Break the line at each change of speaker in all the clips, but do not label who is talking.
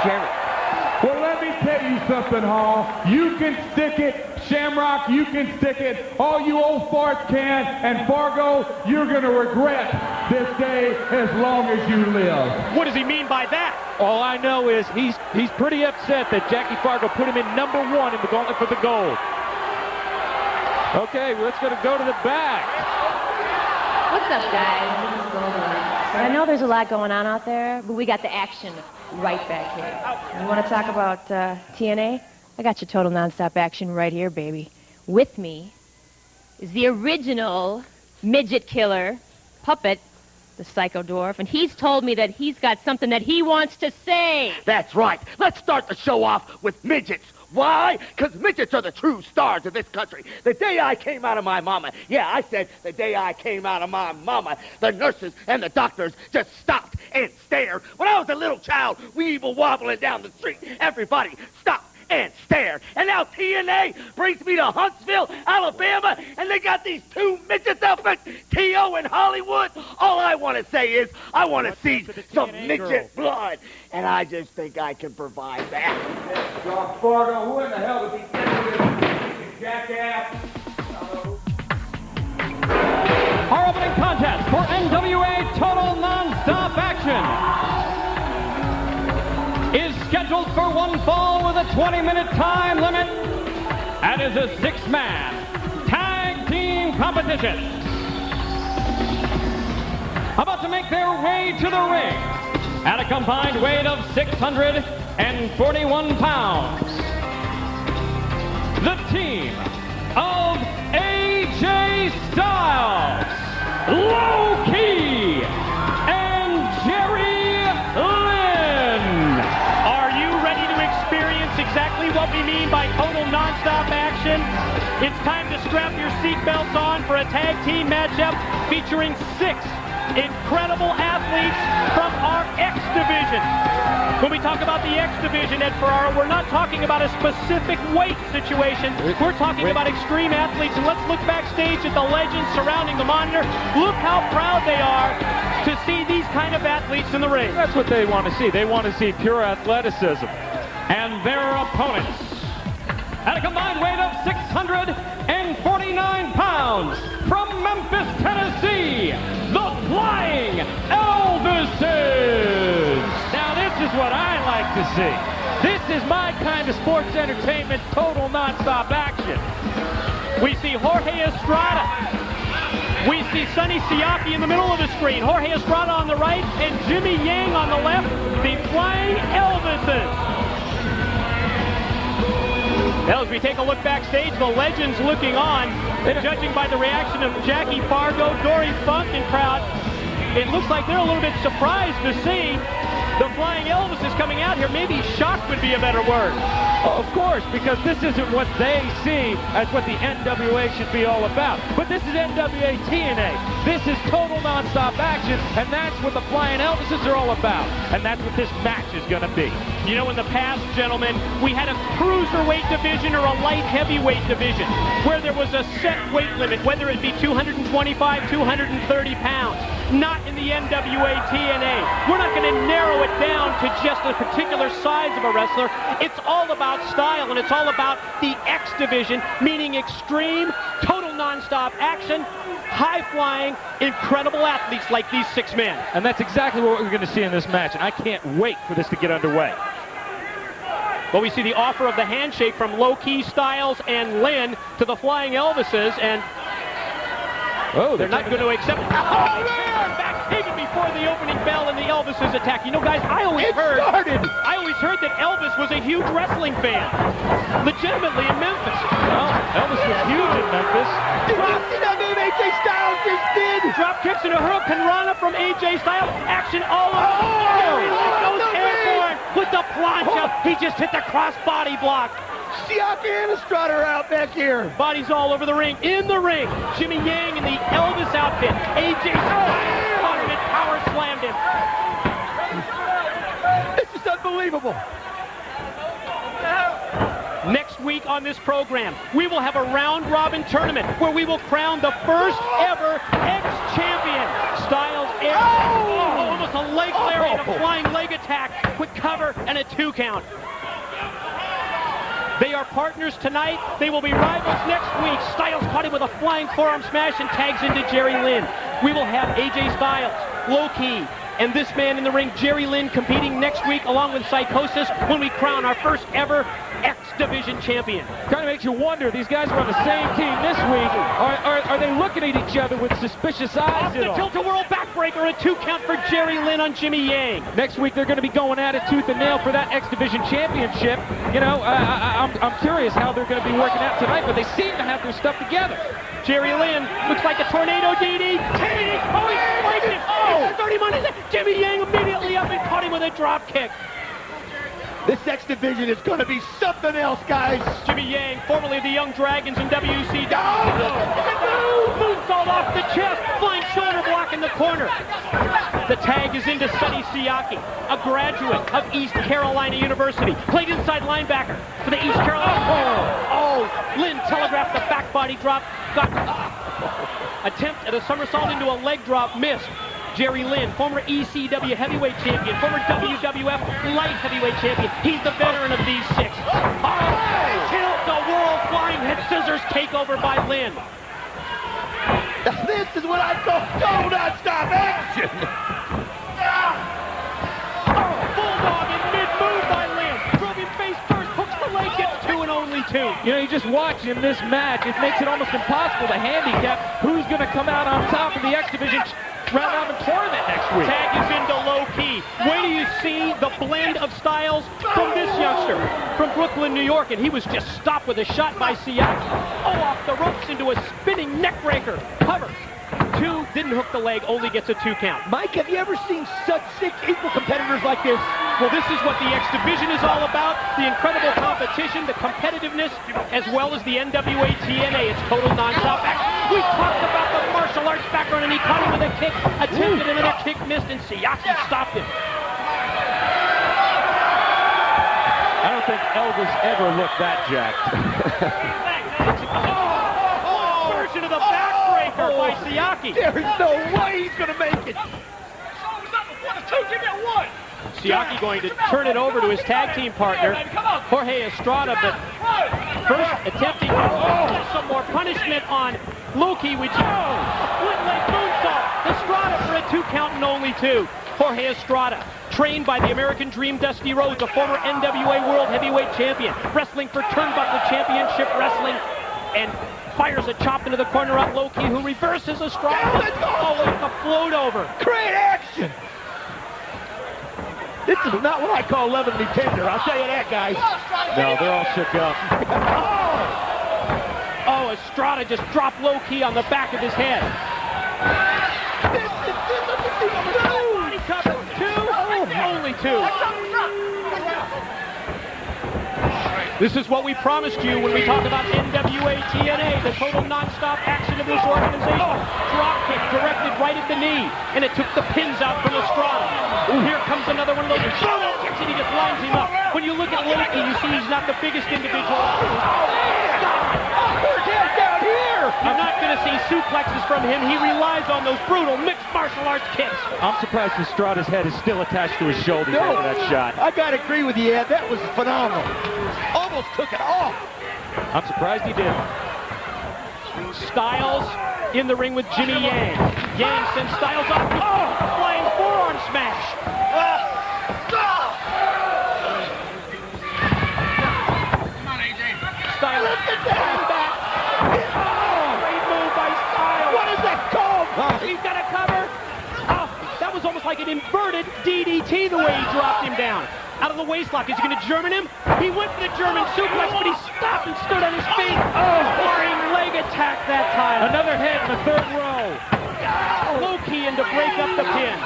Jerry.
Well, let me tell you something, Hall. You can stick it. Shamrock, you can stick it. All you old farts can. And Fargo, you're going to regret this day as long as you live.
What does he mean by that?
All I know is he's pretty upset that Jackie Fargo put him in number 1 in the gauntlet for the gold. Okay, let's go to the back.
What's up, guys? This is Golden. I know there's a lot going on out there, but we got the action right back here. You want to talk about TNA? I got your total nonstop action right here, baby. With me is the original midget killer, Puppet, the Psycho Dwarf, and he's told me that he's got something that he wants to say.
That's right. Let's start the show off with midgets. Why? Because midgets are the true stars of this country. The day I came out of my mama, yeah, I said the day I came out of my mama, the nurses and the doctors just stopped and stared. When I was a little child, we were wobbling down the street. Everybody stopped and stared. And now TNA brings me to Huntsville, Alabama, and they got these 2 midgets up at T.O. in Hollywood. All I want to say is I want to see some midget blood, and I just think I can provide that.
John Fargo, who in the hell does he think this jackass?
Our opening contest for NWA Total Non-Stop Action is scheduled for 1 fall with a 20-minute time limit and is a 6-man tag team competition. About to make their way to the ring at a combined weight of 641 pounds. The team of AJ Styles, Low Key, and Jerry Lynn. Are you ready to experience exactly what we mean by total nonstop action? It's time to strap your seatbelts on for a tag team matchup featuring 6 incredible athletes from our X division. When we talk about the X division, Ed Ferrara, we're not talking about a specific weight situation. We're talking about extreme athletes. And let's look backstage at the legends surrounding the monitor. Look how proud they are to see these kind of athletes in the ring.
That's what they want to see. They want to see pure athleticism.
And their opponents, at a combined weight of 649 pounds, from Memphis, Tennessee, the Flying Elvises.
Now this is what I like to see. This is my kind of sports entertainment, total nonstop action.
We see Jorge Estrada. We see Sonny Siaki in the middle of the screen. Jorge Estrada on the right and Jimmy Yang on the left. The Flying Elvises. Now, as we take a look backstage, the legends looking on, judging by the reaction of Jackie Fargo, Dory Funk, and crowd, it looks like they're a little bit surprised to see the Flying Elvises coming out here. Maybe shocked would be a better word.
Of course, because this isn't what they see as what the NWA should be all about. But this is NWA TNA. This is total nonstop action, and that's what the Flying Elvises are all about. And that's what this match is going to be.
You know, in the past, gentlemen, we had a cruiserweight division or a light heavyweight division where there was a set weight limit, whether it be 225, 230 pounds. Not in the NWA TNA. We're not going to narrow it down to just a particular size of a wrestler. It's all about style, and it's all about the X division, meaning extreme, total nonstop action, high-flying, incredible athletes like these 6 men.
And that's exactly what we're going to see in this match, and I can't wait for this to get underway.
Well, we see the offer of the handshake from Low Key, Styles, and Lynn to the Flying Elvises, and they're not going to accept it. Oh, man! Back taken before the opening bell and the Elvises attack. You know, guys, I always heard that Elvis was a huge wrestling fan. Legitimately in Memphis.
Well, Elvis was huge in Memphis.
Did you see that move AJ Styles just did?
Drop kicks and a hurricanrana from AJ Styles. Action all over. Jerry Lynn goes airborne with the plancha. He just hit the cross body block.
Siaki and Estrada are out back here.
Bodies all over the ring. In the ring, Jimmy Yang in the Elvis outfit. AJ Styles caught him and power slammed him.
This is unbelievable.
Next week on this program, we will have a round-robin tournament where we will crown the first ever X-champion. Styles almost a leg lariat, a flying leg attack. attack, quick cover, and a 2 count. They are partners tonight. They will be rivals next week. Styles caught him with a flying forearm smash and tags into Jerry Lynn. We will have AJ Styles, Low Key, and this man in the ring, Jerry Lynn, competing next week along with Psychosis when we crown our first ever X Division champion.
Kind of makes you wonder, these guys are on the same team this week. Are they looking at each other with suspicious eyes?
Off the tilt-a-whirl backbreaker, a 2 count for Jerry Lynn on Jimmy Yang.
Next week they're going to be going at it tooth and nail for that X Division championship. You know, I'm curious how they're going to be working out tonight, but they seem to have their stuff together.
Jerry Lynn looks like a tornado DDT. Oh, he spiked it. Oh, 30 minutes. Jimmy Yang immediately up and caught him with a drop kick.
This X Division is going to be something else, guys.
Jimmy Yang, formerly of the Young Dragons in WCW. Oh! Moonsault off the chest. Flying shoulder block in the corner. The tag is into Sonny Siaki, a graduate of East Carolina University. Played inside linebacker for the East Carolina. Oh, Lynn telegraphed the back body drop. Got attempt at a somersault into a leg drop, missed. Jerry Lynn, former ECW heavyweight champion, former WWF light heavyweight champion. He's the veteran of these 6. Oh, tilt-a-whirl flying head scissors takeover by Lynn.
This is what I call total non-stop action.
Oh, bulldog in mid-move by Lynn. Drove him face first, hooks the leg, gets 2 and only 2.
You know, you just watching this match, it makes it almost impossible to handicap who's going to come out on top of the X Division round robin tournament next week.
Tag is into Low Key. Wait till you see the blend of styles from this youngster from Brooklyn, New York, and he was just stopped with a shot by Siaki. Oh, off the ropes into a spinning neck breaker. Cover. 2, didn't hook the leg, only gets a 2 count.
Mike, have you ever seen such 6 equal competitors like this?
Well, this is what the X Division is all about. The incredible competition, the competitiveness, as well as the NWA TNA. It's total non-stop action. We talked about the martial arts background, and he caught him with a kick, attempted another kick, missed, and Siaki stopped him.
I don't think Elvis ever looked that jacked.
Version of the backbreaker by Siaki.
There is no way he's going to make it.
Siaki going to turn it over to his tag team partner, Jorge Estrada, but first attempting to get some more punishment on Loki, which split leg moonsault. Estrada for a 2 count and only 2. Jorge Estrada, trained by the American Dream Dusty Rhodes, a former NWA World Heavyweight Champion, wrestling for Turnbuckle Championship Wrestling, and fires a chop into the corner on Low Key, who reverses Estrada. Oh, it's a float over.
Great action. This is not what I call loving me tender. I'll tell you that, guys.
No, they're all shook up.
Oh, Estrada just dropped Low Key on the back of his head. Body cover, 2, only 2. This is what we promised you when we talk about NWA TNA, the total non-stop action of this organization. Drop kick directed right at the knee, and it took the pins out from Estrada. Ooh, here comes another one of those brutal kicks, and he just lines him up. When you look at Loki, you see he's not the biggest individual.
Down here.
I'm not going to see suplexes from him. He relies on those brutal mixed martial arts kicks.
I'm surprised Estrada's head is still attached to his shoulder after that shot.
I got to agree with you, Ed. That was phenomenal. Almost took it off.
I'm surprised he did.
Styles in the ring with Jimmy Yang. Yang sends Styles off. Oh, flying forearm smash. Styles.
Look at that.
Great move by Styles.
What is that called?
He's got a cover. Oh, that was almost like an inverted DDT the way he dropped him down. Out of the waistlock. Is he going to German him? He went for the German suplex, but he stopped and stood on his feet. Oh, flying leg attack that time.
Another head in the 3rd row.
Low Key in to break up the pin.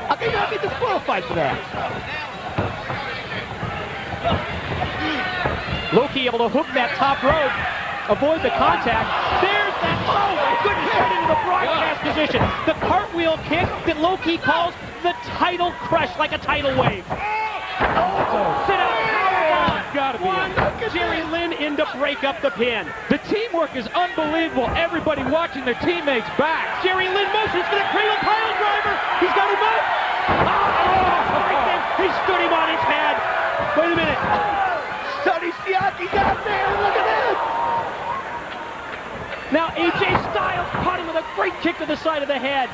I think I'll be disqualified for that.
Low Key able to hook that top rope, avoid the contact. There's that. Oh my goodness, right into the broadcast position. The cartwheel kick that Low Key calls the title crush, like a tidal wave. Sit out.
Gotta be it.
Jerry Lynn in to break up the pin.
The teamwork is unbelievable. Everybody watching their teammates back.
Jerry Lynn motions for the cradle pile driver. He's got him up. Oh, He stood him on his head. Wait a minute.
Sonny Siaki's out there. Look at this.
Now AJ Styles caught him with a great kick to the side of the head.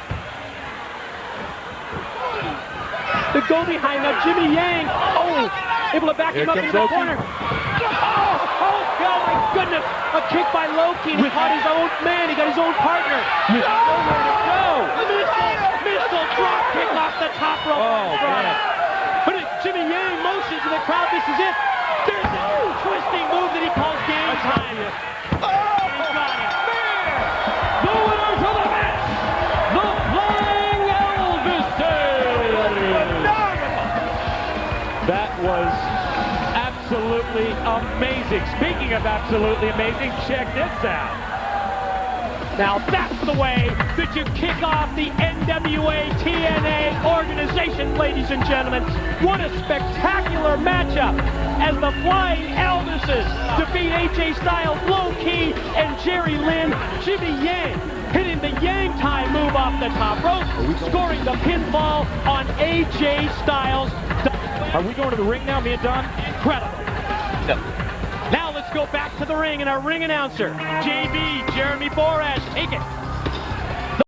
The go behind now, Jimmy Yang. Oh, able to back him up into the corner. Oh my goodness. A kick by Loki. He caught his own man. He got his own partner. Nowhere to go. Missile drop kick off the top rope.
Oh, man.
But Jimmy Yang motions to the crowd. This is it. There's a twisting move that he calls game time. He got him. The winners of the match, the Flying Elvises.
That was absolutely amazing. Speaking of absolutely amazing, check this out.
Now that's the way that you kick off the NWA TNA organization, ladies and gentlemen. What a spectacular matchup as the Flying Elvises defeat AJ Styles, Low Key, and Jerry Lynn. Jimmy Yang hitting the Yang time move off the top rope, scoring the pinfall on AJ Styles.
Are we going to the ring now, me and Don?
Incredible.
No.
Now let's go back to the ring and our ring announcer, JB, Jeremy Borash, take it.